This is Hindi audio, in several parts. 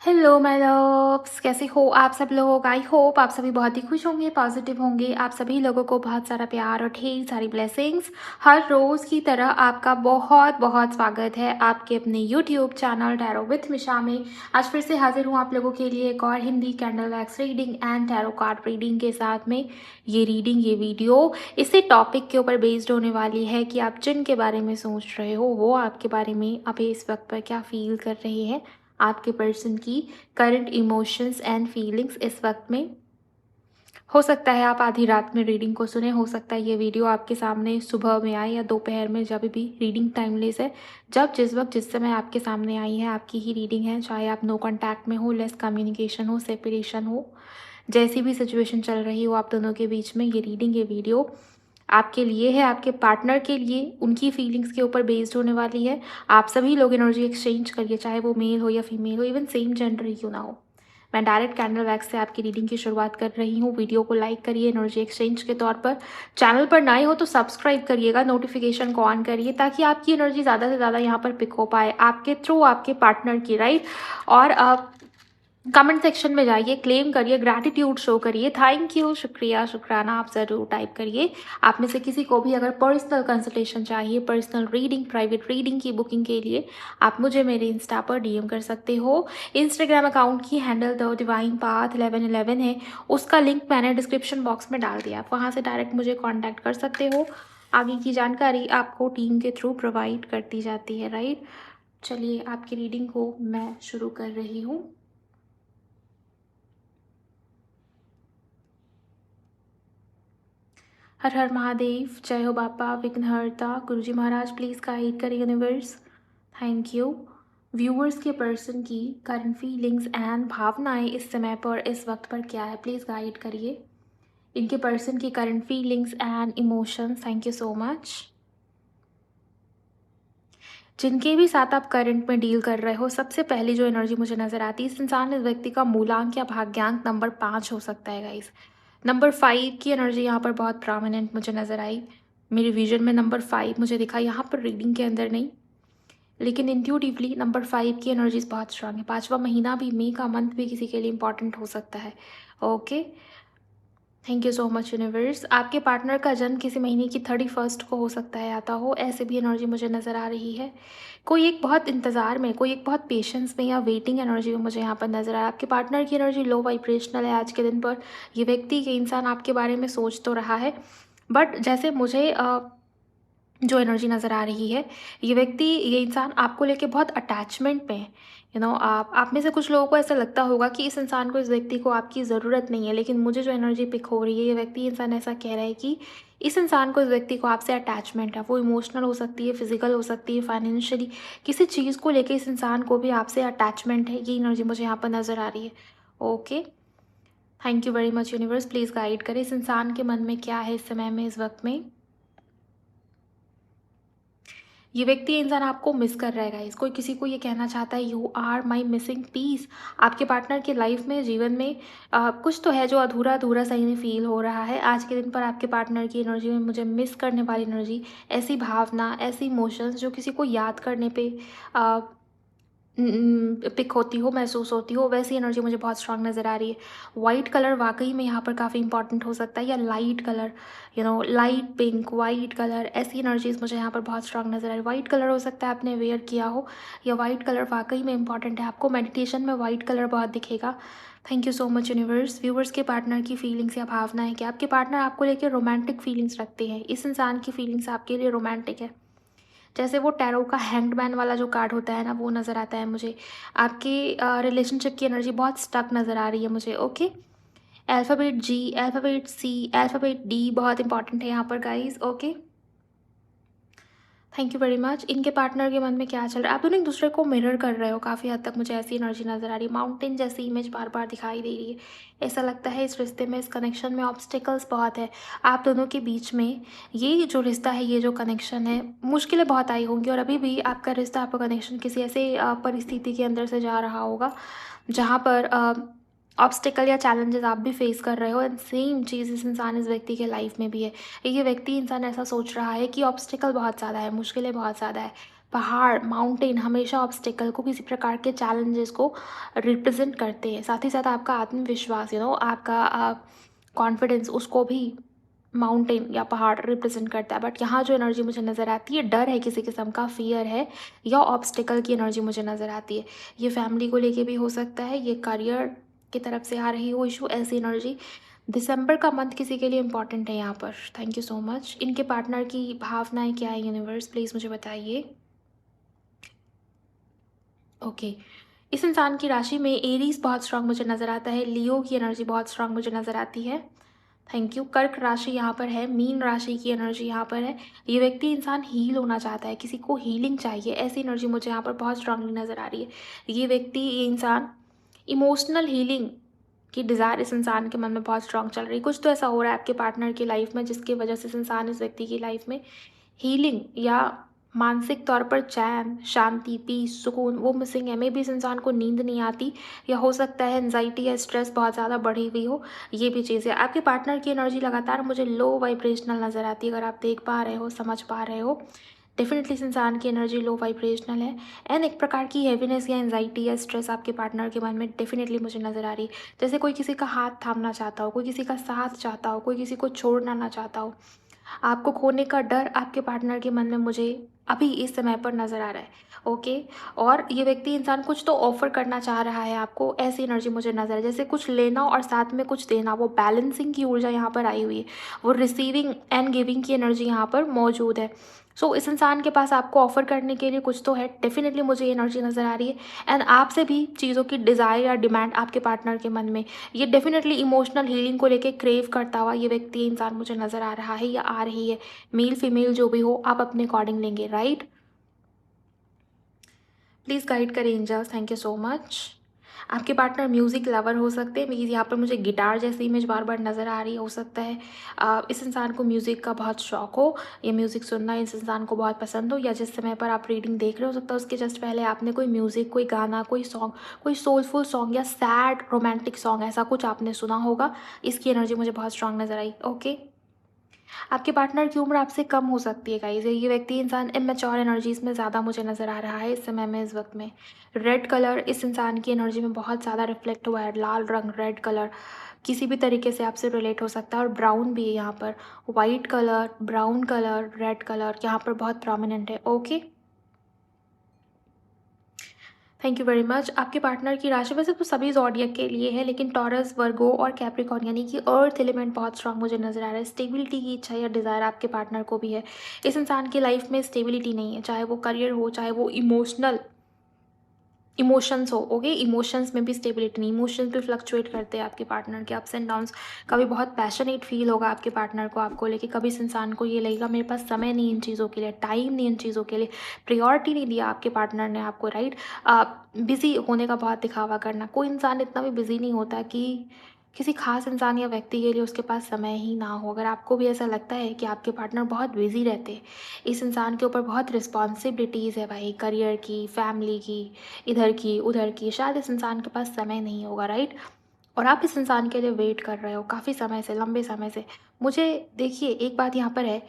हेलो माय लव्स, कैसे हो आप सब लोग। आई होप आप सभी बहुत ही खुश होंगे, पॉजिटिव होंगे। आप सभी लोगों को बहुत सारा प्यार और ढेर सारी ब्लेसिंग्स। हर रोज़ की तरह आपका बहुत बहुत स्वागत है आपके अपने यूट्यूब चैनल टैरो विथ मिशा में। आज फिर से हाजिर हूँ आप लोगों के लिए एक और Hindi candle wax reading and tarot card reading के साथ में। ये वीडियो इसी टॉपिक के ऊपर बेस्ड होने वाली है कि आप जिन के बारे में सोच रहे हो वो आपके बारे में अभी इस वक्त पर क्या फील कर रहे हैं, आपके पर्सन की करंट इमोशंस एंड फीलिंग्स इस वक्त में। हो सकता है आप आधी रात में रीडिंग को सुने, हो सकता है ये वीडियो आपके सामने सुबह में आए या दोपहर में, जब भी रीडिंग टाइमलेस है। जब जिस वक्त जिस समय आपके सामने आई है आपकी ही रीडिंग है, चाहे आप नो कॉन्टैक्ट में हो, लेस कम्युनिकेशन हो, सेपरेशन हो, जैसी भी सिचुएशन चल रही हो आप दोनों के बीच में, ये वीडियो आपके लिए है, आपके पार्टनर के लिए, उनकी फीलिंग्स के ऊपर बेस्ड होने वाली है। आप सभी लोग एनर्जी एक्सचेंज करिए, चाहे वो मेल हो या फीमेल हो, इवन सेम जेंडर ही क्यों ना हो। मैं डायरेक्ट कैंडल वैक्स से आपकी रीडिंग की शुरुआत कर रही हूँ। वीडियो को लाइक करिए एनर्जी एक्सचेंज के तौर पर। चैनल पर नए हो तो सब्सक्राइब करिएगा, नोटिफिकेशन को ऑन करिए ताकि आपकी एनर्जी ज़्यादा से ज़्यादा यहाँ पर पिक हो पाए आपके थ्रू, आपके पार्टनर की, राइट। और आप कमेंट सेक्शन में जाइए, क्लेम करिए, ग्रैटिट्यूड शो करिए, थैंक यू, शुक्रिया, शुक्राना आप ज़रूर टाइप करिए। आप में से किसी को भी अगर पर्सनल कंसल्टेशन चाहिए, पर्सनल रीडिंग, प्राइवेट रीडिंग की बुकिंग के लिए, आप मुझे मेरे इंस्टा पर डीएम कर सकते हो। इंस्टाग्राम अकाउंट की हैंडल द डिवाइन पाथ 1111 है, उसका लिंक मैंने डिस्क्रिप्शन बॉक्स में डाल दिया, आप वहाँ से डायरेक्ट मुझे कॉन्टैक्ट कर सकते हो। आगे की जानकारी आपको टीम के थ्रू प्रोवाइड करती जाती है, राइट। चलिए आपकी रीडिंग को मैं शुरू कर रही हूँ। हर हर महादेव, जय हो बापा विघ्नहर्ता। गुरुजी महाराज प्लीज़ गाइड करें यूनिवर्स, थैंक यू। व्यूअर्स के पर्सन की करंट फीलिंग्स एंड भावनाएं इस समय पर, इस वक्त पर क्या है, प्लीज़ गाइड करिए इनके पर्सन की current feelings and emotions. Thank you so much. जिनके भी साथ आप करंट में डील कर रहे हो, सबसे पहली जो एनर्जी मुझे नज़र आती है, इस इंसान, इस व्यक्ति का मूलांक या भाग्यांक नंबर 5 हो सकता है गाइस। नंबर 5 की एनर्जी यहाँ पर बहुत प्रोमिनेंट मुझे नज़र आई। मेरी विजन में नंबर 5 मुझे दिखा, यहाँ पर रीडिंग के अंदर नहीं, लेकिन इंट्यूटिवली नंबर 5 की एनर्जीज बहुत स्ट्रांग है। 5वां महीना भी, मई का मंथ भी किसी के लिए इंपॉर्टेंट हो सकता है। Okay, thank you so much universe. आपके पार्टनर का जन्म किसी महीने की 31 को हो सकता है, आता हो, ऐसे भी एनर्जी मुझे नज़र आ रही है। कोई एक बहुत इंतज़ार में, कोई एक बहुत पेशेंस में या वेटिंग एनर्जी में मुझे यहाँ पर नज़र आ रहा है। आपके पार्टनर की एनर्जी लो वाइब्रेशनल है आज के दिन पर। ये व्यक्ति, ये इंसान आपके बारे में सोच तो रहा है, बट जैसे मुझे जो एनर्जी नज़र आ रही है, ये व्यक्ति, ये इंसान आपको लेके बहुत अटैचमेंट में है। आप में से कुछ लोगों को ऐसा लगता होगा कि इस इंसान को, इस व्यक्ति को आपकी ज़रूरत नहीं है, लेकिन मुझे जो एनर्जी पिक हो रही है, ये व्यक्ति, इंसान ऐसा कह रहा है कि इस इंसान को, इस व्यक्ति को आपसे अटैचमेंट है। वो इमोशनल हो सकती है, फिजिकल हो सकती है, फाइनेंशियली, किसी चीज़ को लेके इस इंसान को भी आपसे अटैचमेंट है। ये एनर्जी मुझे यहाँ पर नज़र आ रही है। Okay, thank you very much universe, please guide करें इस इंसान के मन में क्या है इस समय में, इस वक्त में। ये व्यक्ति, इंसान आपको मिस कर रहा है गाइस। कोई किसी को ये कहना चाहता है, you are my missing piece. आपके पार्टनर की लाइफ में, जीवन में कुछ तो है जो अधूरा अधूरा सही में फील हो रहा है। आज के दिन पर आपके पार्टनर की एनर्जी में मुझे मिस करने वाली एनर्जी, ऐसी भावना, ऐसी इमोशंस जो किसी को याद करने पे पिक होती हो, महसूस होती हो, वैसी एनर्जी मुझे बहुत स्ट्रांग नज़र आ रही है। वाइट कलर वाकई में यहाँ पर काफ़ी इंपॉर्टेंट हो सकता है, या light colour, light pink, white colour, ऐसी एनर्जीज मुझे यहाँ पर बहुत स्ट्रांग नज़र आ रही है। वाइट कलर हो सकता है आपने वेयर किया हो, या वाइट कलर वाकई में इंपॉर्टेंट है आपको। मेडिटेशन में वाइट कलर बहुत दिखेगा। Thank you so much universe. Viewers के पार्टनर की फीलिंग्स या भावना है कि आपके पार्टनर आपको लेकर रोमांटिक फीलिंग्स रखते हैं। इस इंसान की फीलिंग्स आपके लिए रोमांटिक है। जैसे वो टैरो का हैंग्ड मैन वाला जो कार्ड होता है ना, वो नज़र आता है मुझे। आपकी रिलेशनशिप की एनर्जी बहुत स्टक नज़र आ रही है मुझे। ओके, अल्फ़ाबेट जी, अल्फ़ाबेट सी, अल्फ़ाबेट डी बहुत इंपॉर्टेंट है यहाँ पर guys. Okay, thank you very much. इनके पार्टनर के मन में क्या चल रहा है, आप दोनों एक दूसरे को मिरर कर रहे हो काफ़ी हद तक, मुझे ऐसी एनर्जी नज़र आ रही है। माउंटेन जैसी इमेज बार बार दिखाई दे रही है। ऐसा लगता है इस रिश्ते में, इस कनेक्शन में ऑब्स्टिकल्स बहुत है आप दोनों के बीच में। ये जो रिश्ता है, ये जो कनेक्शन है, मुश्किलें बहुत आई होंगी, और अभी भी आपका रिश्ता, आपका कनेक्शन किसी ऐसे परिस्थिति के अंदर से जा रहा होगा जहाँ पर ऑब्स्टिकल या चैलेंजेस आप भी फेस कर रहे हो एंड सेम चीज़ इस इंसान इस व्यक्ति के लाइफ में भी है। ये व्यक्ति इंसान ऐसा सोच रहा है कि ऑब्स्टिकल बहुत ज़्यादा है, मुश्किलें बहुत ज़्यादा है। पहाड़, माउंटेन हमेशा ऑब्स्टिकल को, किसी प्रकार के चैलेंजेस को रिप्रेजेंट करते हैं। साथ ही साथ आपका आत्मविश्वास, आपका कॉन्फिडेंस, उसको भी माउंटेन या पहाड़ रिप्रेजेंट करता है। बट यहाँ जो एनर्जी मुझे नज़र आती है, डर है, किसी किस्म का फियर है, या ऑब्स्टिकल की एनर्जी मुझे नज़र आती है। ये फैमिली को लेके भी हो सकता है, ये करियर की तरफ से आ रही हो इशू, ऐसी एनर्जी। दिसंबर का मंथ किसी के लिए इंपॉर्टेंट है यहाँ पर। Thank you so much. इनके पार्टनर की भावनाएं क्या है यूनिवर्स, प्लीज़ मुझे बताइए। ओके, इस इंसान की राशि में एरीज बहुत स्ट्रांग मुझे नज़र आता है, लियो की एनर्जी बहुत स्ट्रांग मुझे नज़र आती है। Thank you. कर्क राशि यहाँ पर है, मीन राशि की एनर्जी यहाँ पर है। ये व्यक्ति इंसान हील होना चाहता है, किसी को हीलिंग चाहिए, ऐसी एनर्जी मुझे यहाँ पर बहुत स्ट्रांगली नज़र आ रही है। ये व्यक्ति, ये इंसान इमोशनल हीलिंग की डिज़ायर इस इंसान के मन में बहुत स्ट्रांग चल रही है। कुछ तो ऐसा हो रहा है आपके पार्टनर की लाइफ में जिसकी वजह से इस इंसान, इस व्यक्ति की लाइफ में हीलिंग या मानसिक तौर पर चैन, शांति, पीस, सुकून वो मिसिंग है। मे बी इस इंसान को नींद नहीं आती, या हो सकता है एंजाइटी या स्ट्रेस बहुत ज़्यादा बढ़ी हुई हो, ये भी चीज़ है। आपके पार्टनर की एनर्जी लगातार मुझे लो वाइब्रेशनल नज़र आती है। अगर आप देख पा रहे हो, समझ पा रहे हो, डेफिनेटली इस इंसान की एनर्जी लो वाइब्रेशनल है। एंड एक प्रकार की हैवीनेस या एंजाइटी या स्ट्रेस आपके पार्टनर के मन में डेफिनेटली मुझे नज़र आ रही है। जैसे कोई किसी का हाथ थामना चाहता हो, कोई किसी का साथ चाहता हो, कोई किसी को छोड़ना ना चाहता हो। आपको खोने का डर आपके पार्टनर के मन में मुझे अभी इस समय पर नज़र आ रहा है। ओके, और ये व्यक्ति इंसान कुछ तो ऑफ़र करना चाह रहा है आपको, ऐसी एनर्जी मुझे नज़र है। जैसे कुछ लेना और साथ में कुछ देना, वो बैलेंसिंग की ऊर्जा यहाँ पर आई हुई है। वो रिसीविंग एंड गिविंग की एनर्जी यहाँ पर मौजूद है। सो इस इंसान के पास आपको ऑफ़र करने के लिए कुछ तो है, डेफ़िनेटली मुझे ये एनर्जी नज़र आ रही है। एंड आपसे भी चीज़ों की डिज़ायर या डिमांड आपके पार्टनर के मन में, ये डेफ़िनेटली इमोशनल हीलिंग को लेके क्रेव करता हुआ ये व्यक्ति इंसान मुझे नज़र आ रहा है या आ रही है। मेल फीमेल जो भी हो, आप अपने अकॉर्डिंग लेंगे, राइट? प्लीज़ गाइड करें angels, thank you so much. आपके पार्टनर म्यूज़िक लवर हो सकते हैं, मीन्स यहाँ पर मुझे गिटार जैसी इमेज बार बार नज़र आ रही है। हो सकता है इस इंसान को म्यूज़िक का बहुत शौक हो, ये म्यूज़िक सुनना इस इंसान को बहुत पसंद हो, या जिस समय पर आप रीडिंग देख रहे हो सकता है उसके जस्ट पहले आपने कोई म्यूज़िक, कोई गाना, कोई सॉन्ग, कोई सोलफुल सॉन्ग या सैड रोमांटिक सॉन्ग ऐसा कुछ आपने सुना होगा। इसकी एनर्जी मुझे बहुत स्ट्रांग नज़र आई। ओके, आपके पार्टनर की उम्र आपसे कम हो सकती है गाइज़। ये व्यक्ति इंसान इमैच्योर एनर्जीज़ में ज़्यादा मुझे नज़र आ रहा है इस समय में, इस वक़्त में। रेड कलर इस इंसान की एनर्जी में बहुत ज़्यादा रिफ्लेक्ट हुआ है। लाल रंग, रेड कलर किसी भी तरीके से आपसे रिलेट हो सकता है, और ब्राउन भी है यहाँ पर। White colour, brown colour, red colour यहाँ पर बहुत प्रोमिनेंट है। Okay, thank you very much. आपके पार्टनर की राशि वैसे तो सभी ज़ॉडिएक के लिए है, लेकिन टॉरस, वर्गो और कैप्रिकॉर्न यानी कि अर्थ एलिमेंट बहुत स्ट्रांग मुझे नज़र आ रहा है। स्टेबिलिटी की इच्छा या डिज़ायर आपके पार्टनर को भी है। इस इंसान की लाइफ में स्टेबिलिटी नहीं है, चाहे वो करियर हो, चाहे वो इमोशंस हो। ओके, इमोशंस में भी स्टेबिलिटी नहीं, इमोशंस भी फ्लक्चुएट करते हैं आपके पार्टनर के, अप्स एंड डाउन्स। कभी बहुत पैशनेट फील होगा आपके पार्टनर को आपको लेके, कभी इस इंसान को ये लगेगा मेरे पास समय नहीं इन चीज़ों के लिए, टाइम नहीं इन चीज़ों के लिए, प्रायोरिटी नहीं दिया आपके पार्टनर ने आपको, राइट? बिज़ी होने का बहुत दिखावा करना। कोई इंसान इतना भी बिज़ी नहीं होता कि किसी खास इंसान या व्यक्ति के लिए उसके पास समय ही ना हो। अगर आपको भी ऐसा लगता है कि आपके पार्टनर बहुत बिज़ी रहते हैं, इस इंसान के ऊपर बहुत रिस्पॉन्सिबिलिटीज़ है भाई, करियर की, फैमिली की, इधर की, उधर की, शायद इस इंसान के पास समय नहीं होगा, राइट? और आप इस इंसान के लिए वेट कर रहे हो काफ़ी समय से, लंबे समय से। मुझे देखिए एक बात यहाँ पर है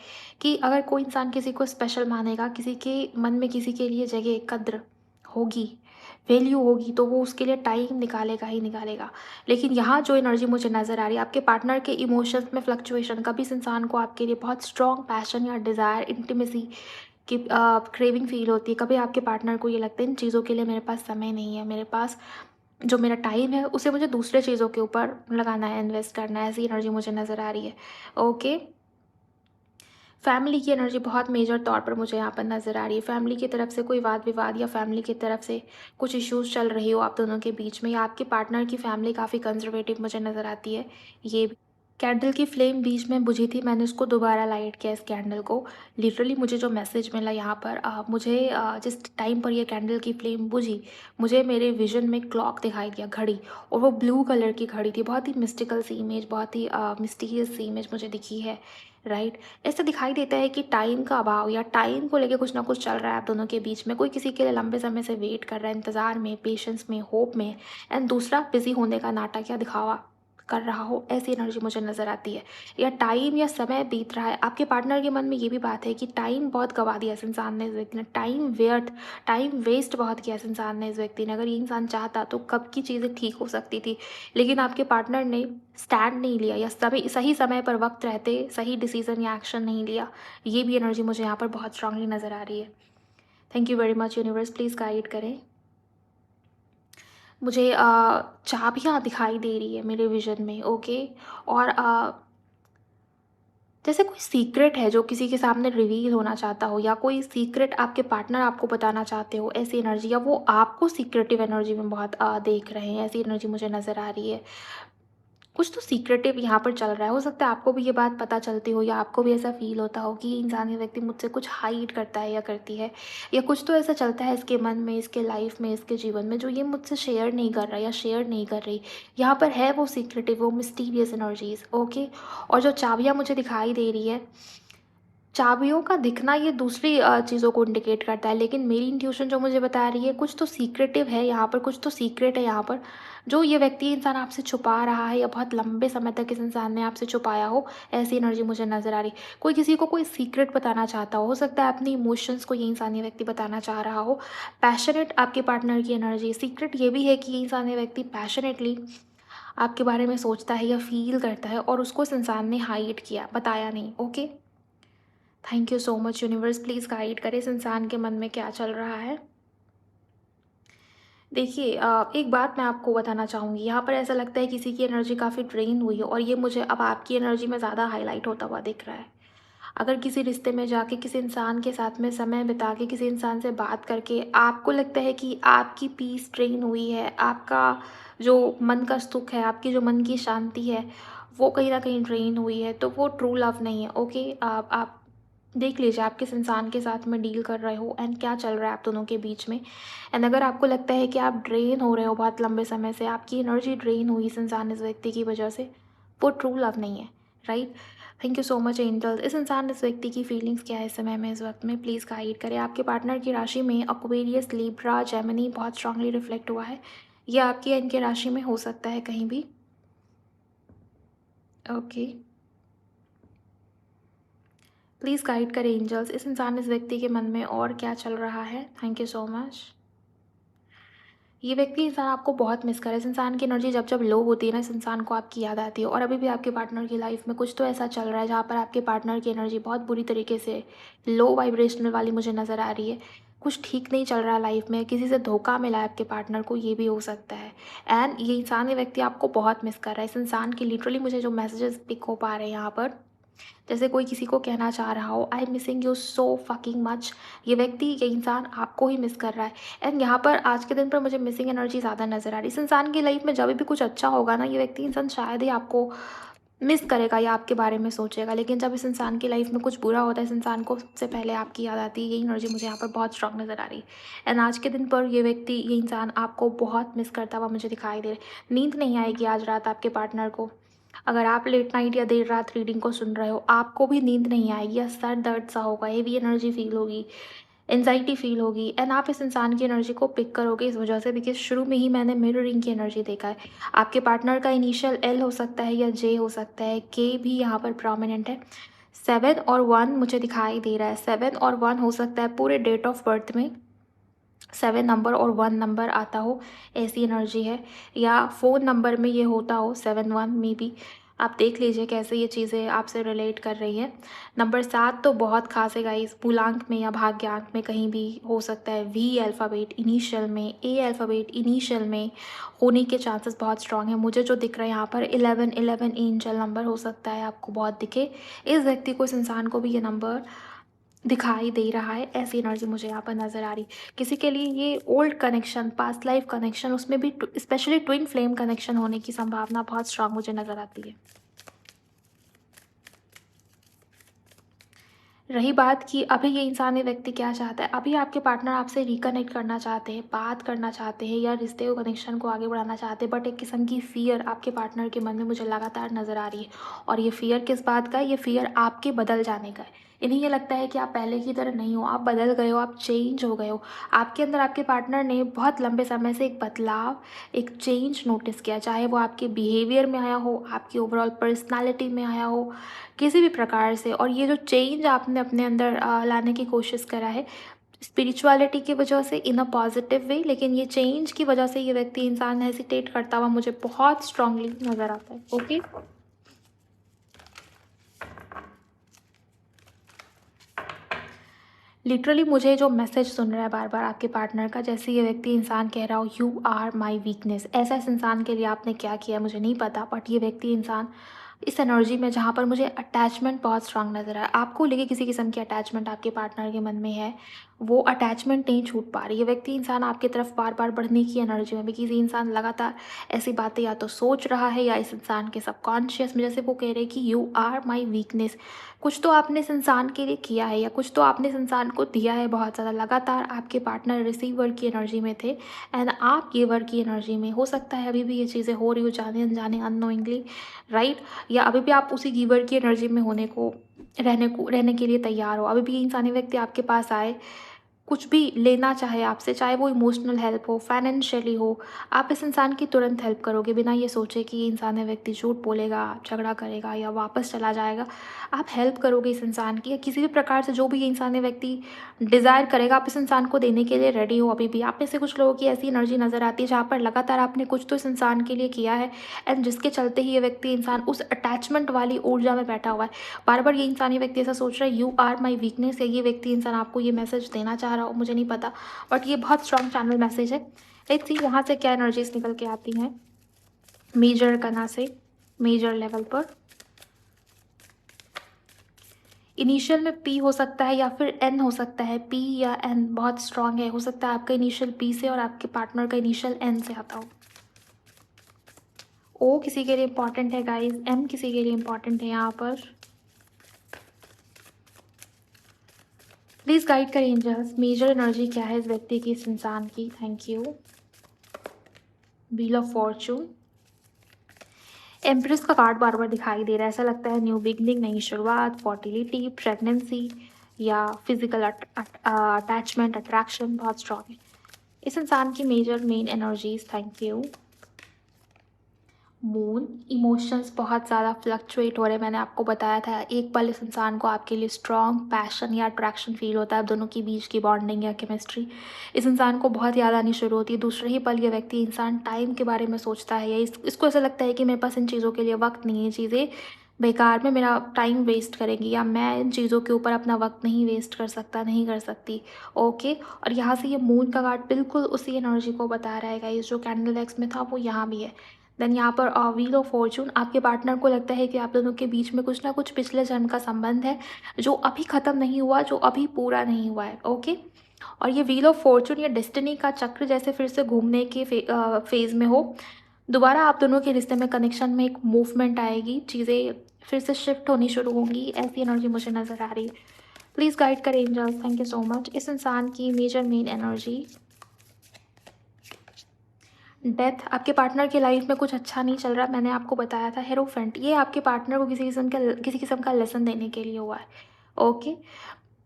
कि अगर कोई इंसान किसी को स्पेशल मानेगा, किसी के मन में किसी के लिए जगह, कद्र होगी, वैल्यू होगी, तो वो उसके लिए टाइम निकालेगा ही निकालेगा। लेकिन यहाँ जो एनर्जी मुझे नज़र आ रही है, आपके पार्टनर के इमोशंस में फ्लक्चुएशन, कभी इस इंसान को आपके लिए बहुत स्ट्रॉन्ग पैशन या डिज़ायर, इंटीमेसी कि क्रेविंग फ़ील होती है। कभी आपके पार्टनर को ये लगता है इन चीज़ों के लिए मेरे पास समय नहीं है, मेरे पास जो मेरा टाइम है उसे मुझे दूसरे चीज़ों के ऊपर लगाना है, इन्वेस्ट करना है, ऐसी एनर्जी मुझे नज़र आ रही है। ओके, फैमिली की एनर्जी बहुत मेजर तौर पर मुझे यहाँ पर नज़र आ रही है। फैमिली की तरफ से कोई वाद विवाद, या फैमिली की तरफ से कुछ इश्यूज़ चल रही हो आप दोनों के बीच में, या आपके पार्टनर की फैमिली काफ़ी कंज़र्वेटिव मुझे नज़र आती है। ये कैंडल की फ्लेम बीच में बुझी थी, मैंने उसको दोबारा लाइट किया इस कैंडल को। लिटरली मुझे जो मैसेज मिला यहाँ पर, मुझे जिस टाइम पर ये कैंडल की फ्लेम बुझी, मुझे मेरे विजन में क्लॉक दिखाई दिया, घड़ी, और वो ब्लू कलर की घड़ी थी। बहुत ही मिस्टिकल सी इमेज, बहुत ही मिस्टीरियस सी इमेज मुझे दिखी है। राइट। ऐसा दिखाई देता है कि टाइम का अभाव या टाइम को लेके कुछ ना कुछ चल रहा है आप दोनों के बीच में। कोई किसी के लिए लंबे समय से वेट कर रहा है, इंतज़ार में, पेशेंस में, होप में, एंड दूसरा बिज़ी होने का नाटक या दिखावा कर रहा हो, ऐसी एनर्जी मुझे नज़र आती है। या टाइम या समय बीत रहा है, आपके पार्टनर के मन में ये भी बात है कि टाइम बहुत गँवा दिया इस इंसान ने, इस व्यक्ति ने टाइम वेस्ट बहुत किया इस इंसान ने, इस व्यक्ति ने। अगर ये इंसान चाहता तो कब की चीज़ें ठीक हो सकती थी, लेकिन आपके पार्टनर ने स्टैंड नहीं लिया या सही समय पर वक्त रहते सही डिसीजन या एक्शन नहीं लिया। ये भी एनर्जी मुझे यहाँ पर बहुत स्ट्रांगली नज़र आ रही है। Thank you very much universe, please guide करें। मुझे चाबियाँ दिखाई दे रही है मेरे विज़न में, ओके। और जैसे कोई सीक्रेट है जो किसी के सामने रिवील होना चाहता हो, या कोई सीक्रेट आपके पार्टनर आपको बताना चाहते हो, ऐसी एनर्जी, या वो आपको सीक्रेटिव एनर्जी में बहुत देख रहे हैं, ऐसी एनर्जी मुझे नज़र आ रही है। कुछ तो सीक्रेटिव यहाँ पर चल रहा है। हो सकता है आपको भी ये बात पता चलती हो, या आपको भी ऐसा फ़ील होता हो कि ये इंसान, ये व्यक्ति मुझसे कुछ हाइड करता है या करती है, या कुछ तो ऐसा चलता है इसके मन में, इसके लाइफ में, इसके जीवन में, जो ये मुझसे शेयर नहीं कर रहा या शेयर नहीं कर रही। यहाँ पर है वो सीक्रेटिव, वो मिस्टीरियस एनर्जीज़, ओके। और जो चाबियाँ मुझे दिखाई दे रही है, चाबियों का दिखना ये दूसरी चीज़ों को इंडिकेट करता है, लेकिन मेरी इंट्यूशन जो मुझे बता रही है कुछ तो सीक्रेटिव है यहाँ पर, कुछ तो सीक्रेट है यहाँ पर, जो ये व्यक्ति, इंसान आपसे छुपा रहा है, या बहुत लंबे समय तक इस इंसान ने आपसे छुपाया हो, ऐसी एनर्जी मुझे नज़र आ रही। कोई किसी को कोई सीक्रेट बताना चाहता हो सकता है अपनी इमोशंस को ये इंसान, ये व्यक्ति बताना चाह रहा हो। पैशनेट आपके पार्टनर की एनर्जी, सीक्रेट ये भी है कि ये इंसान, ये व्यक्ति पैशनेटली आपके बारे में सोचता है या फील करता है, और उसको इस इंसान ने हाइड किया, बताया नहीं, okay. Thank you so much universe, please guide करें इस इंसान के मन में क्या चल रहा है। देखिए एक बात मैं आपको बताना चाहूँगी, यहाँ पर ऐसा लगता है किसी की एनर्जी काफ़ी ड्रेन हुई है, और ये मुझे अब आपकी एनर्जी में ज़्यादा हाईलाइट होता हुआ दिख रहा है। अगर किसी रिश्ते में जाके, किसी इंसान के साथ में समय बिता के, किसी इंसान से बात करके आपको लगता है कि आपकी पीस ड्रेन हुई है, आपका जो मन का सुख है, आपकी जो मन की शांति है, वो कहीं न कहीं ड्रेन हुई है, तो वो ट्रू लव नहीं है, ओके। आप देख लीजिए आप किस इंसान के साथ में डील कर रहे हो, एंड क्या चल रहा है आप दोनों के बीच में। एंड अगर आपको लगता है कि आप ड्रेन हो रहे हो बहुत लंबे समय से, आपकी एनर्जी ड्रेन हुई इस इंसान, इस व्यक्ति की वजह से, वो ट्रू लव नहीं है, right. Thank you so much angels. इस इंसान, इस व्यक्ति की फीलिंग्स क्या है इस समय में, इस वक्त में, प्लीज़ गाइड करें। आपके पार्टनर की राशि में एक्वेरियस, लिब्रा, जेमिनी बहुत स्ट्रांगली रिफ्लेक्ट हुआ है। ये आपकी या इनके राशि में हो सकता है कहीं भी, ओके। प्लीज़ गाइड करें एंजल्स, इस इंसान, इस व्यक्ति के मन में और क्या चल रहा है। Thank you so much. ये व्यक्ति, इंसान आपको बहुत मिस कर रहा है। इस इंसान की एनर्जी जब जब लो होती है ना, इस इंसान को आपकी याद आती है, और अभी भी आपके पार्टनर की लाइफ में कुछ तो ऐसा चल रहा है जहाँ पर आपके पार्टनर की एनर्जी बहुत बुरी तरीके से लो वाइब्रेशनल वाली मुझे नज़र आ रही है। कुछ ठीक नहीं चल रहा लाइफ में, किसी से धोखा मिला है आपके पार्टनर को, ये भी हो सकता है। एंड ये इंसान, ये व्यक्ति आपको बहुत मिस कर रहा है। इस इंसान की लिटरली मुझे जो मैसेजेस पिक हो पा रहे हैं यहाँ पर, जैसे कोई किसी को कहना चाह रहा हो, I am missing you so fucking much. ये व्यक्ति, ये इंसान आपको ही मिस कर रहा है। एंड यहाँ पर आज के दिन पर मुझे मिसिंग एनर्जी ज़्यादा नज़र आ रही है। इस इंसान की लाइफ में जब भी कुछ अच्छा होगा ना, ये व्यक्ति, इंसान शायद ही आपको मिस करेगा या आपके बारे में सोचेगा, लेकिन जब इस इंसान की लाइफ में कुछ बुरा होता है, इस इंसान को सबसे पहले आपकी याद आती है। यही एनर्जी मुझे यहाँ पर बहुत स्ट्रांग नज़र आ रही है। एंड आज के दिन पर ये व्यक्ति, ये इंसान आपको बहुत मिस करता हुआ मुझे दिखाई दे रहा है। नींद नहीं आएगी आज रात आपके पार्टनर को। अगर आप लेट नाइट या देर रात रीडिंग को सुन रहे हो, आपको भी नींद नहीं आएगी, या सर दर्द सा होगा, हेवी एनर्जी फील होगी, एंजाइटी फील होगी, एंड आप इस इंसान की एनर्जी को पिक करोगे इस वजह से, बिकॉज शुरू में ही मैंने मिररिंग की एनर्जी देखा है। आपके पार्टनर का इनिशियल एल हो सकता है या जे हो सकता है, के भी यहाँ पर प्रोमिनेंट है। 7 और 1 मुझे दिखाई दे रहा है। 7 और 1 हो सकता है पूरे डेट ऑफ बर्थ में 7 नंबर और 1 नंबर आता हो, ऐसी एनर्जी है। या फ़ोन नंबर में ये होता हो 7 1 मे बी। आप देख लीजिए कैसे ये चीज़ें आपसे रिलेट कर रही है। नंबर 7 तो बहुत खास है गाइस, मूलांक में या भाग्यांक में कहीं भी हो सकता है। वी अल्फ़ाबेट इनिशियल में, ए अल्फ़ाबेट इनिशियल में होने के चांसेस बहुत स्ट्रॉन्ग है। मुझे जो दिख रहा है यहाँ पर 11 एंजल नंबर हो सकता है आपको बहुत दिखे। इस व्यक्ति को, इस इंसान को भी ये नंबर दिखाई दे रहा है, ऐसी एनर्जी मुझे यहाँ पर नज़र आ रही। किसी के लिए ये old connection, past life connection, उसमें भी स्पेशली ट्विन फ्लेम कनेक्शन होने की संभावना बहुत स्ट्रांग मुझे नज़र आती है। रही बात कि अभी ये इंसान, ये व्यक्ति क्या चाहता है, अभी आपके पार्टनर आपसे रिकनेक्ट करना चाहते हैं, बात करना चाहते हैं या रिश्ते को, कनेक्शन को आगे बढ़ाना चाहते हैं, बट एक किस्म की फ़ियर आपके पार्टनर के मन में मुझे लगातार नज़र आ रही है। और ये फ़ियर किस बात का है? ये फ़ियर आपके बदल जाने का है। इन्हें ये लगता है कि आप पहले की तरह नहीं हो, आप बदल गए हो, आप चेंज हो गए हो। आपके अंदर आपके पार्टनर ने बहुत लंबे समय से एक बदलाव, एक चेंज नोटिस किया, चाहे वो आपके बिहेवियर में आया हो, आपकी ओवरऑल पर्सनैलिटी में आया हो, किसी भी प्रकार से। और ये जो चेंज आपने अपने अंदर लाने की कोशिश करा है स्पिरिचुअलिटी की वजह से इन अ पॉजिटिव वे, लेकिन ये चेंज की वजह से ये व्यक्ति, इंसान हेसिटेट करता हुआ मुझे बहुत स्ट्रांगली नज़र आता है। ओके, लिटरली मुझे जो मैसेज सुन रहा है बार बार आपके पार्टनर का, जैसे ये व्यक्ति, इंसान कह रहा हो यू आर माई वीकनेस। ऐसा इस इंसान के लिए आपने क्या किया मुझे नहीं पता, बट ये व्यक्ति, इंसान इस एनर्जी में जहाँ पर मुझे अटैचमेंट बहुत स्ट्रांग नज़र आया, आपको लेके किसी किस्म की अटैचमेंट आपके पार्टनर के मन में है, वो अटैचमेंट नहीं छूट पा रही। ये व्यक्ति, इंसान आपकी तरफ बार बार बढ़ने की एनर्जी में भी, किसी इंसान लगातार ऐसी बातें या तो सोच रहा है या इस इंसान के सबकॉन्शियस में, जैसे वो कह रहे हैं कि यू आर माई वीकनेस। कुछ तो आपने इस इंसान के लिए किया है या कुछ तो आपने इस इंसान को दिया है बहुत ज़्यादा। लगातार आपके पार्टनर रिसीवर की एनर्जी में थे एंड आप गिवर की एनर्जी में। हो सकता है अभी भी ये चीज़ें हो रही हो, जाने अनजाने, अननोइंगली, राइट? या अभी भी आप उसी गिवर की एनर्जी में रहने के लिए तैयार हो। अभी भी ये इंसानी व्यक्ति आपके पास आए, कुछ भी लेना चाहे आपसे, चाहे वो इमोशनल हेल्प हो, फाइनेंशियली हो, आप इस इंसान की तुरंत हेल्प करोगे बिना ये सोचे कि ये इंसान, व्यक्ति झूठ बोलेगा, झगड़ा करेगा या वापस चला जाएगा। आप हेल्प करोगे इस इंसान की, या किसी भी प्रकार से जो भी ये इंसान, व्यक्ति डिज़ायर करेगा, आप इस इंसान को देने के लिए रेडी हो अभी भी। आप में से कुछ लोगों की ऐसी एनर्जी नज़र आती है जहाँ पर लगातार आपने कुछ तो इस इंसान के लिए किया है एंड जिसके चलते ही ये व्यक्ति, इंसान उस अटैचमेंट वाली ऊर्जा में बैठा हुआ है। बार बार ये इंसानी व्यक्ति ऐसा सोच रहा है यू आर माई वीकनेस, या ये व्यक्ति, इंसान आपको ये मैसेज देना चाह रहा हो, मुझे नहीं पता, बट ये बहुत स्ट्रॉन्ग चैनल मैसेज है। लेट्स सी यहाँ से क्या एनर्जीज निकल के आती हैं मेजर कना से, मेजर लेवल पर। इनिशियल में पी हो सकता है या फिर एन हो सकता है, पी या एन बहुत स्ट्रॉन्ग है। हो सकता है आपका इनिशियल पी से और आपके पार्टनर का इनिशियल एन से आता हो। ओ किसी के लिए इंपॉर्टेंट है गाइस, एम किसी के लिए इंपॉर्टेंट है यहाँ पर। प्लीज़ गाइड करें एंजल्स, मेजर एनर्जी क्या है इस व्यक्ति की, इस इंसान की। Thank you. Wheel of Fortune, empress का कार्ड बार बार दिखाई दे रहा है। ऐसा लगता है न्यू बिगनिंग, नई शुरुआत, फर्टिलिटी, प्रेगनेंसी या फिजिकल अटैचमेंट, अट्रैक्शन बहुत स्ट्रॉन्ग है इस इंसान की। Major main energies, thank you. Moon, emotions बहुत ज़्यादा फ्लक्चुएट हो रहे हैं। मैंने आपको बताया था, एक पल इस इंसान को आपके लिए स्ट्रॉन्ग पैशन या अट्रैक्शन फील होता है, दोनों के बीच की बॉन्डिंग या केमिस्ट्री इस इंसान को बहुत याद आनी शुरू होती है। दूसरे ही पल ये व्यक्ति, इंसान टाइम के बारे में सोचता है या इसको ऐसा लगता है कि मेरे पास इन चीज़ों के लिए वक्त नहीं है, चीज़ें बेकार में मेरा टाइम वेस्ट करेंगी या मैं इन चीज़ों के ऊपर अपना वक्त नहीं वेस्ट कर सकता, नहीं कर सकती। ओके, और यहाँ से ये मून का कार्ड बिल्कुल उसी एनर्जी को बता रहा है गाइस, जो कैंडल एक्स में था वो यहाँ भी है। देन यहाँ पर व्हील ऑफ फॉर्चून, आपके पार्टनर को लगता है कि आप दोनों के बीच में कुछ ना कुछ पिछले जन्म का संबंध है जो अभी ख़त्म नहीं हुआ, जो अभी पूरा नहीं हुआ है। ओके, और ये व्हील ऑफ फॉर्चून या डेस्टिनी का चक्र जैसे फिर से घूमने के फेज़ में हो। दोबारा आप दोनों के रिश्ते में, कनेक्शन में एक मूवमेंट आएगी, चीज़ें फिर से शिफ्ट होनी शुरू होंगी, ऐसी एनर्जी मुझे नज़र आ रही है। प्लीज़ गाइड करें angels, thank you so much. इस इंसान की मेजर मेन एनर्जी, डेथ, आपके पार्टनर की लाइफ में कुछ अच्छा नहीं चल रहा। मैंने आपको बताया था हेरोफेंट, ये आपके पार्टनर को किसी किस्म का लेसन देने के लिए हुआ है। ओके,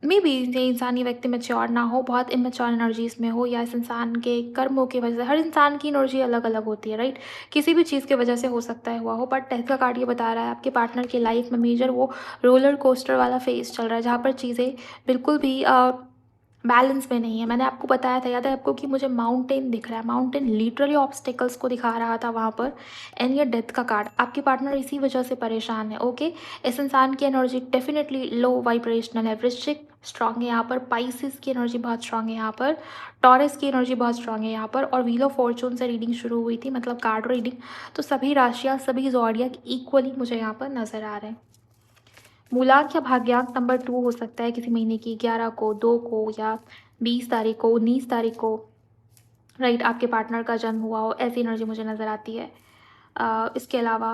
मे बी ये इंसानी व्यक्ति मैच्योर ना हो, बहुत इमेच्योर एनर्जीज में हो, या इस इंसान के कर्मों की वजह से, हर इंसान की एनर्जी अलग अलग होती है, राइट? किसी भी चीज़ की वजह से हो सकता है हुआ हो, बट डेथ का कार्ड ये बता रहा है आपके पार्टनर की लाइफ में मेजर वो रोलर कोस्टर वाला फेज चल रहा है, जहाँ पर चीज़ें बिल्कुल भी बैलेंस में नहीं है। मैंने आपको बताया था, याद है आपको, कि मुझे माउंटेन दिख रहा है, माउंटेन लिटरली ऑब्स्टिकल्स को दिखा रहा था वहाँ पर। एंड ये डेथ का कार्ड, आपके पार्टनर इसी वजह से परेशान है। ओके, इस इंसान की एनर्जी डेफिनेटली लो वाइब्रेशनल है। वृश्चिक स्ट्रांग है यहाँ पर, पाइसिस की एनर्जी बहुत स्ट्रांग है यहाँ पर, टॉरस की एनर्जी बहुत स्ट्रांग है यहाँ पर, और व्हील ऑफ फॉर्चून से रीडिंग शुरू हुई थी, मतलब कार्ड रीडिंग। तो सभी राशियाँ, सभी ज़ोडिएक इक्वली मुझे यहाँ पर नज़र आ रहे हैं। मूलांक या भाग्यांक नंबर 2 हो सकता है किसी महीने की 11 को, 2 को, या 20 तारीख को, 19 तारीख को, राइट? आपके पार्टनर का जन्म हुआ हो, ऐसी एनर्जी मुझे नज़र आती है। इसके अलावा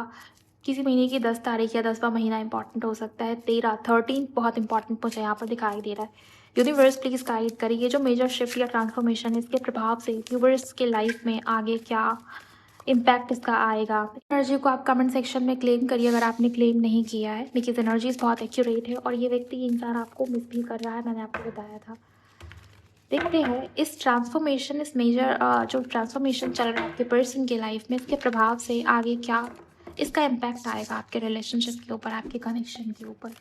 किसी महीने की 10 तारीख या 10वां महीना इंपॉर्टेंट हो सकता है। 13 बहुत इंपॉर्टेंट मुझे यहाँ पर दिखाई दे रहा है। यूनिवर्स प्लीज़ गाइड करिए, ये जो मेजर शिफ्ट या ट्रांसफॉर्मेशन है, इसके प्रभाव से यूनिवर्स के लाइफ में आगे क्या इम्पैक्ट इसका आएगा। एनर्जी को आप कमेंट सेक्शन में क्लेम करिए अगर आपने क्लेम नहीं किया है, बिकॉज़ एनर्जीज़ बहुत एक्यूरेट है और ये व्यक्ति इंसान आपको मिस भी कर रहा है, मैंने आपको बताया था। देखते हैं इस ट्रांसफॉर्मेशन, इस मेजर जो ट्रांसफॉर्मेशन चल रहा है आपके पर्सन के लाइफ में, इसके प्रभाव से आगे क्या इसका इम्पैक्ट आएगा आपके रिलेशनशिप के ऊपर, आपके कनेक्शन के ऊपर।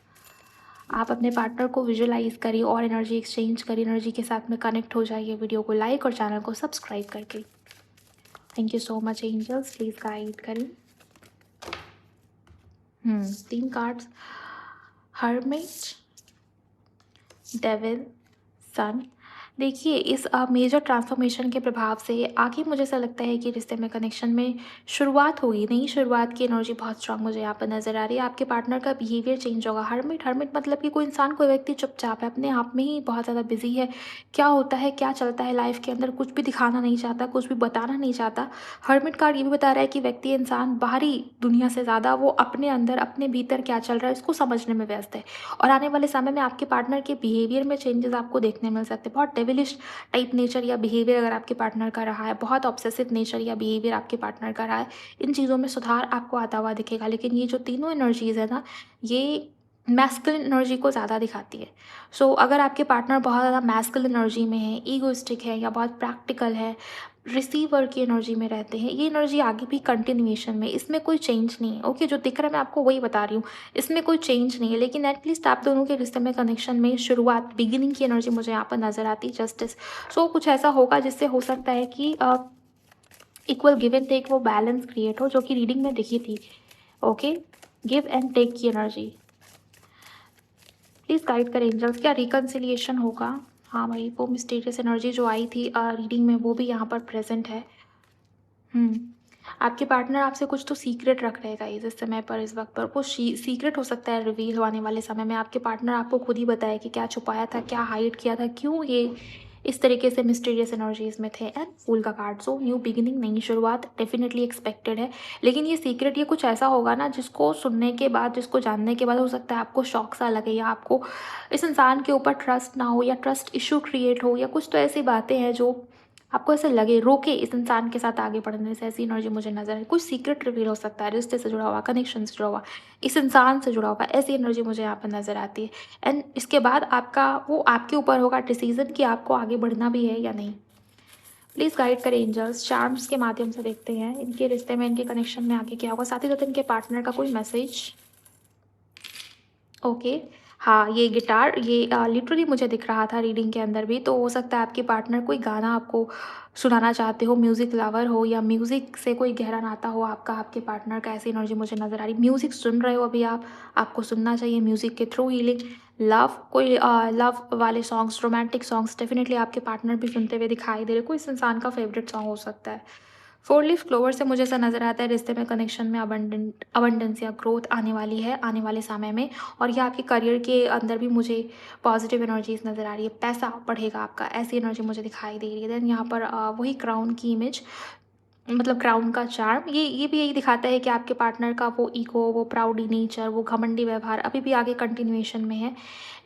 आप अपने पार्टनर को विजुअलाइज करिए और एनर्जी एक्सचेंज करिए, एनर्जी के साथ में कनेक्ट हो जाइए। वीडियो को लाइक और चैनल को सब्सक्राइब करके। Thank you so much angels, please guide करें। 3 कार्ड्स, हर्मिट, डेविल, सन। देखिए इस मेजर ट्रांसफॉर्मेशन के प्रभाव से आगे मुझे ऐसा लगता है कि रिश्ते में कनेक्शन में शुरुआत होगी, नई शुरुआत की एनर्जी बहुत स्ट्रांग मुझे यहाँ पर नज़र आ रही है। आपके पार्टनर का बिहेवियर चेंज होगा। हर्मिट मतलब कि कोई इंसान, कोई व्यक्ति चुपचाप है, अपने आप में ही बहुत ज़्यादा बिजी है। क्या होता है, क्या चलता है लाइफ के अंदर, कुछ भी दिखाना नहीं चाहता, कुछ भी बताना नहीं चाहता। हर्मिट कार्ड ये भी बता रहा है कि व्यक्ति, इंसान बाहरी दुनिया से ज़्यादा वो अपने अंदर, अपने भीतर क्या चल रहा है इसको समझने में व्यस्त है। और आने वाले समय में आपके पार्टनर के बिहेवियर में चेंजेस आपको देखने मिल सकते हैं। बहुत डेविलिश टाइप नेचर या बिहेवियर अगर आपके पार्टनर का रहा है, बहुत ऑब्सेसिव नेचर या बिहेवियर आपके पार्टनर का रहा है, इन चीज़ों में सुधार आपको आता हुआ दिखेगा। लेकिन ये जो तीनों एनर्जीज़ है ना, ये मैस्कुलिन एनर्जी को ज़्यादा दिखाती है। सो अगर आपके पार्टनर बहुत ज़्यादा मैस्कुलिन एनर्जी में है, ईगोइस्टिक है या बहुत प्रैक्टिकल है, रिसीवर की एनर्जी में रहते हैं, ये एनर्जी आगे भी कंटिन्यूएशन में, इसमें कोई चेंज नहीं है। ओके, जो दिख रहा है मैं आपको वही बता रही हूँ, इसमें कोई चेंज नहीं है। लेकिन एटलीस्ट आप दोनों के रिश्ते में कनेक्शन में शुरुआत, बिगिनिंग की एनर्जी मुझे यहाँ पर नज़र आती है। जस्टिस, सो कुछ ऐसा होगा जिससे हो सकता है कि इक्वल गिव एंड टेक, वो बैलेंस क्रिएट हो, जो कि रीडिंग में दिखी थी। ओके, गिव एंड टेक की एनर्जी प्लीज़ गाइड करें एंजल्स, क्या रिकन्सिलिएशन होगा? हाँ भाई, वो मिस्टीरियस एनर्जी जो आई थी रीडिंग में, वो भी यहाँ पर प्रेजेंट है। आपके पार्टनर आपसे कुछ तो सीक्रेट रख रहे गाइस इस समय पर, इस वक्त पर। वो सीक्रेट हो सकता है रिवील होने वाले समय में। आपके पार्टनर आपको खुद ही बताए कि क्या छुपाया था, क्या हाइड किया था, क्यों ये इस तरीके से मिस्टीरियस एनर्जीज में थे। एंड फूल का कार्ड, सो न्यू बिगिनिंग, नई शुरुआत डेफिनेटली एक्सपेक्टेड है। लेकिन ये सीक्रेट, ये कुछ ऐसा होगा ना जिसको सुनने के बाद, जिसको जानने के बाद हो सकता है आपको शॉक सा लगे, या आपको इस इंसान के ऊपर ट्रस्ट ना हो, या ट्रस्ट इशू क्रिएट हो, या कुछ तो ऐसी बातें हैं जो आपको ऐसे लगे, रोके इस इंसान के साथ आगे बढ़ने से। ऐसी एनर्जी मुझे नजर है। कुछ सीक्रेट रिवील हो सकता है, रिश्ते से जुड़ा हुआ, कनेक्शन से जुड़ा हुआ, इस इंसान से जुड़ा हुआ, ऐसी एनर्जी मुझे यहाँ पर नजर आती है। एंड इसके बाद आपका, वो आपके ऊपर होगा डिसीजन कि आपको आगे बढ़ना भी है या नहीं। प्लीज़ गाइड करें एंजल्स, चार्म्स के माध्यम से देखते हैं इनके रिश्ते में, इनके कनेक्शन में आगे क्या होगा। साथ ही साथ इनके पार्टनर का कोई मैसेज। ओके, हाँ, ये गिटार, ये लिटरली मुझे दिख रहा था रीडिंग के अंदर भी। तो हो सकता है आपके पार्टनर कोई गाना आपको सुनाना चाहते हो, म्यूज़िक लवर हो, या म्यूज़िक से कोई गहरा नाता हो आपका, आपके पार्टनर का। ऐसी एनर्जी मुझे नज़र आ रही। म्यूज़िक सुन रहे हो अभी आप, आपको सुनना चाहिए म्यूज़िक के थ्रू हीलिंग। लव, कोई लव वाले सॉन्ग्स, रोमांटिक सॉन्ग्स डेफिनेटली आपके पार्टनर भी सुनते हुए दिखाई दे रहे। कोई इस इंसान का फेवरेट सॉन्ग हो सकता है। फोर लीफ क्लोवर से मुझे ऐसा नज़र आता है रिश्ते में, कनेक्शन में अबंडेंस या ग्रोथ आने वाली है आने वाले समय में। और ये आपके करियर के अंदर भी मुझे पॉजिटिव एनर्जीज नज़र आ रही है। पैसा बढ़ेगा आपका, ऐसी एनर्जी मुझे दिखाई दे रही है। देन यहाँ पर वही क्राउन की इमेज, मतलब क्राउन का चार्म, ये भी यही दिखाता है कि आपके पार्टनर का वो ईगो, वो प्राउडी नेचर, वो घमंडी व्यवहार अभी भी आगे कंटिन्यूएशन में है।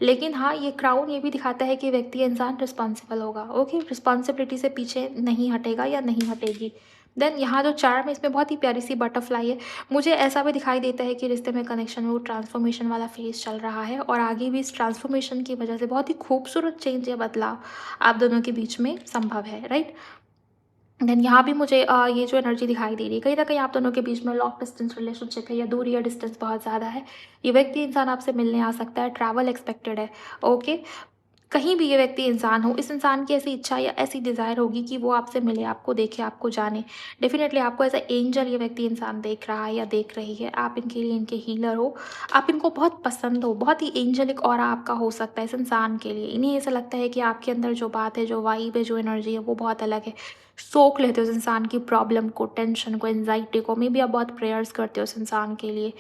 लेकिन हाँ, ये क्राउन ये भी दिखाता है कि व्यक्ति, इंसान रिस्पॉन्सिबल होगा। ओके, रिस्पॉन्सिबिलिटी से पीछे नहीं हटेगा या नहीं हटेगी। देन यहाँ जो चार्म है, इसमें बहुत ही प्यारी सी बटरफ्लाई है। मुझे ऐसा भी दिखाई देता है कि रिश्ते में, कनेक्शन में वो ट्रांसफॉर्मेशन वाला फेज चल रहा है, और आगे भी इस ट्रांसफॉर्मेशन की वजह से बहुत ही खूबसूरत चेंज या बदलाव आप दोनों के बीच में संभव है। राइट, देन यहाँ भी मुझे ये जो एनर्जी दिखाई दे रही है, कहीं ना कहीं आप दोनों के बीच में लॉन्ग डिस्टेंस रिलेशनशिप है, या दूरी या डिस्टेंस बहुत ज़्यादा है। ये व्यक्ति, इंसान आपसे मिलने आ सकता है, ट्रैवल एक्सपेक्टेड है। ओके, कहीं भी ये व्यक्ति, इंसान हो, इस इंसान की ऐसी इच्छा या ऐसी डिज़ायर होगी कि वो आपसे मिले, आपको देखे, आपको जाने। डेफिनेटली आपको एज अ एंजल ये व्यक्ति, इंसान देख रहा है या देख रही है। आप इनके लिए, इनके हीलर हो, आप इनको बहुत पसंद हो, बहुत ही एंजलिक और आपका हो सकता है इस इंसान के लिए। इन्हें ऐसा लगता है कि आपके अंदर जो बात है, जो वाइब है, जो एनर्जी है, वो बहुत अलग है। सोख लेते हो उस इंसान की प्रॉब्लम को, टेंशन को, एनजाइटी को। मे बी आप बहुत प्रेयर्स करते हो उस इंसान के लिए,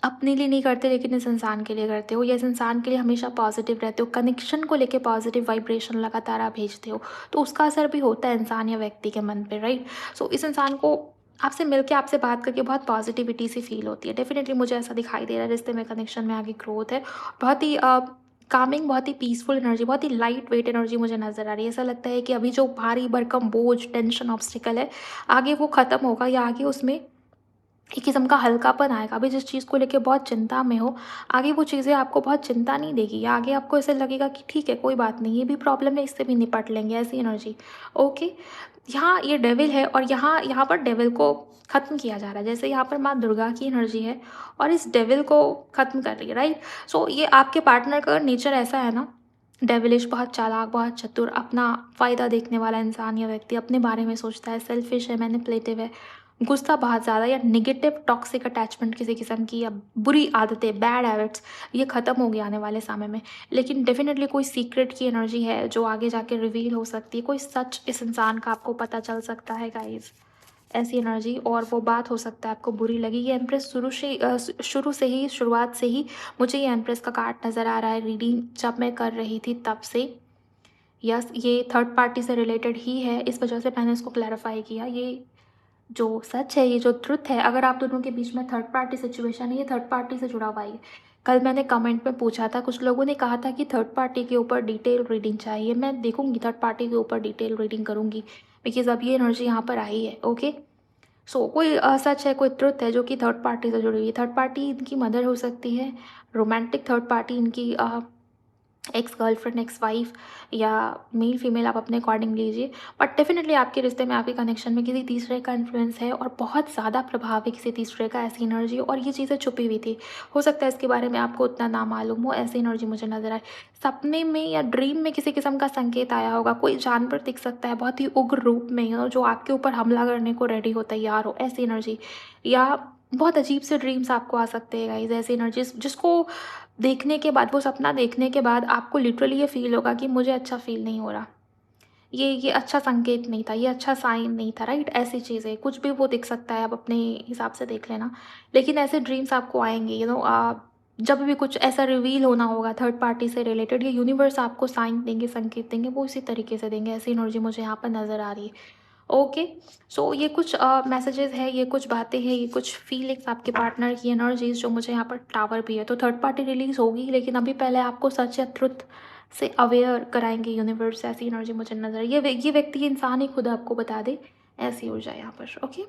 अपने लिए नहीं करते लेकिन इस इंसान के लिए करते हो, या इस इंसान के लिए हमेशा पॉजिटिव रहते हो। कनेक्शन को लेके पॉजिटिव वाइब्रेशन लगातार आप भेजते हो, तो उसका असर भी होता है इंसान या व्यक्ति के मन पे। राइट, सो इस इंसान को आपसे मिलके, आपसे बात करके बहुत पॉजिटिविटी सी फील होती है। डेफ़िनेटली मुझे ऐसा दिखाई दे रहा है, रिश्ते में कनेक्शन में आगे ग्रोथ है। बहुत ही कामिंग, बहुत ही पीसफुल एनर्जी, बहुत ही लाइट वेट एनर्जी मुझे नज़र आ रही है। ऐसा लगता है कि अभी जो भारी भरकम बोझ, टेंशन, ऑब्स्टिकल है, आगे वो ख़त्म होगा या आगे उसमें एक किस्म का हल्कापन आएगा। अभी जिस चीज़ को लेके बहुत चिंता में हो, आगे वो चीज़ें आपको बहुत चिंता नहीं देगी, या आगे आपको ऐसा लगेगा कि ठीक है, कोई बात नहीं, ये भी प्रॉब्लम है, इससे भी निपट लेंगे, ऐसी एनर्जी। ओके, यहाँ ये डेविल है और यहाँ यहाँ पर डेविल को ख़त्म किया जा रहा है। जैसे यहाँ पर माँ दुर्गा की एनर्जी है और इस डेविल को ख़त्म कर रही है, राइट? सो ये आपके पार्टनर का नेचर ऐसा है ना, डेविलिश, बहुत चालाक, बहुत चतुर, अपना फ़ायदा देखने वाला इंसान या व्यक्ति, अपने बारे में सोचता है, सेल्फिश है, मैनिपुलेटिव है, गुस्सा बहुत ज़्यादा, या नेगेटिव टॉक्सिक अटैचमेंट किसी किस्म की, या बुरी आदतें, बैड हैबिट्स, ये ख़त्म होगी आने वाले समय में। लेकिन डेफ़िनेटली कोई सीक्रेट की एनर्जी है जो आगे जाके रिवील हो सकती है। कोई सच इस इंसान का आपको पता चल सकता है गाइज़, ऐसी एनर्जी, और वो बात हो सकता है आपको बुरी लगी। ये एम्प्रेस शुरू से ही, शुरुआत से ही मुझे ये एम्प्रेस का कार्ड नज़र आ रहा है रीडिंग जब मैं कर रही थी तब से। यस, ये थर्ड पार्टी से रिलेटेड ही है, इस वजह से मैंने इसको क्लैरिफ़ाई किया। ये जो सच है, ये जो ट्रुथ है, अगर आप दोनों के बीच में थर्ड पार्टी सिचुएशन है, ये थर्ड पार्टी से जुड़ा हुआ है। कल मैंने कमेंट में पूछा था, कुछ लोगों ने कहा था कि थर्ड पार्टी के ऊपर डिटेल रीडिंग चाहिए। मैं देखूंगी, थर्ड पार्टी के ऊपर डिटेल रीडिंग करूंगी, बिकॉज अब ये एनर्जी यहाँ पर आई है। ओके, सो कोई सच है, कोई ट्रुथ है जो कि थर्ड पार्टी से जुड़ी हुई है। थर्ड पार्टी इनकी मदर हो सकती है, रोमांटिक थर्ड पार्टी इनकी एक्स गर्लफ्रेंड, एक्स वाइफ, या मेल फीमेल, आप अपने अकॉर्डिंग लीजिए। बट डेफिनेटली आपके रिश्ते में, आपके कनेक्शन में किसी तीसरे का इन्फ्लुएंस है और बहुत ज़्यादा प्रभाव है किसी तीसरे का, ऐसी एनर्जी, और ये चीज़ें छुपी हुई थी। हो सकता है इसके बारे में आपको उतना ना मालूम हो, ऐसी एनर्जी मुझे नजर आए। सपने में या ड्रीम में किसी किस्म का संकेत आया होगा, कोई जानवर दिख सकता है बहुत ही उग्र रूप में, जो आपके ऊपर हमला करने को रेडी हो, तैयार हो, ऐसी एनर्जी। या बहुत अजीब से ड्रीम्स आपको आ सकते हैं गाइज, ऐसी एनर्जीज जिसको देखने के बाद, वो सपना देखने के बाद आपको लिटरली ये फ़ील होगा कि मुझे अच्छा फ़ील नहीं हो रहा। ये अच्छा संकेत नहीं था, ये अच्छा साइन नहीं था, राइट? ऐसी चीज़ें, कुछ भी वो दिख सकता है, आप अपने हिसाब से देख लेना। लेकिन ऐसे ड्रीम्स आपको आएँगे, जब भी कुछ ऐसा रिवील होना होगा थर्ड पार्टी से रिलेटेड, या यूनिवर्स आपको साइन देंगे, संकेत देंगे, वो इसी तरीके से देंगे। ऐसी एनर्जी मुझे यहाँ पर नज़र आ रही है। ओके, सो ये कुछ मैसेजेस है, ये कुछ बातें हैं, ये कुछ फीलिंग्स आपके पार्टनर की एनर्जीज जो मुझे यहाँ पर टावर भी है। तो थर्ड पार्टी रिलीज होगी, लेकिन अभी पहले आपको सच या ट्रुथ से अवेयर कराएंगे यूनिवर्स। ऐसी एनर्जी मुझे नजर, ये व्यक्ति, ये इंसान ही खुद आपको बता दे, ऐसी ऊर्जा यहाँ पर। ओके,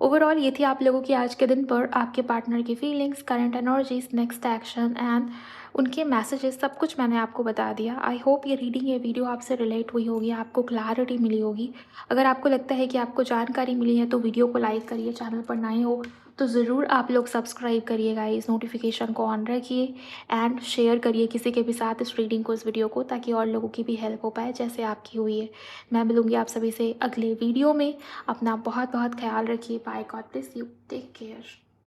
ओवरऑल ये थी आप लोगों की आज के दिन पर आपके पार्टनर की feelings, current energies, next action and उनके मैसेजेस, सब कुछ मैंने आपको बता दिया। आई होप ये रीडिंग, ये वीडियो आपसे रिलेट हुई होगी, आपको क्लैरिटी मिली होगी। अगर आपको लगता है कि आपको जानकारी मिली है तो वीडियो को लाइक करिए, चैनल पर नए हो तो ज़रूर आप लोग सब्सक्राइब करिएगा, इस नोटिफिकेशन को ऑन रखिए एंड शेयर करिए किसी के भी साथ इस रीडिंग को, इस वीडियो को, ताकि और लोगों की भी हेल्प हो पाए जैसे आपकी हुई है। मैं मिलूँगी आप सभी से अगले वीडियो में। अपना बहुत बहुत ख्याल रखिए। Bye, God bless you, take care.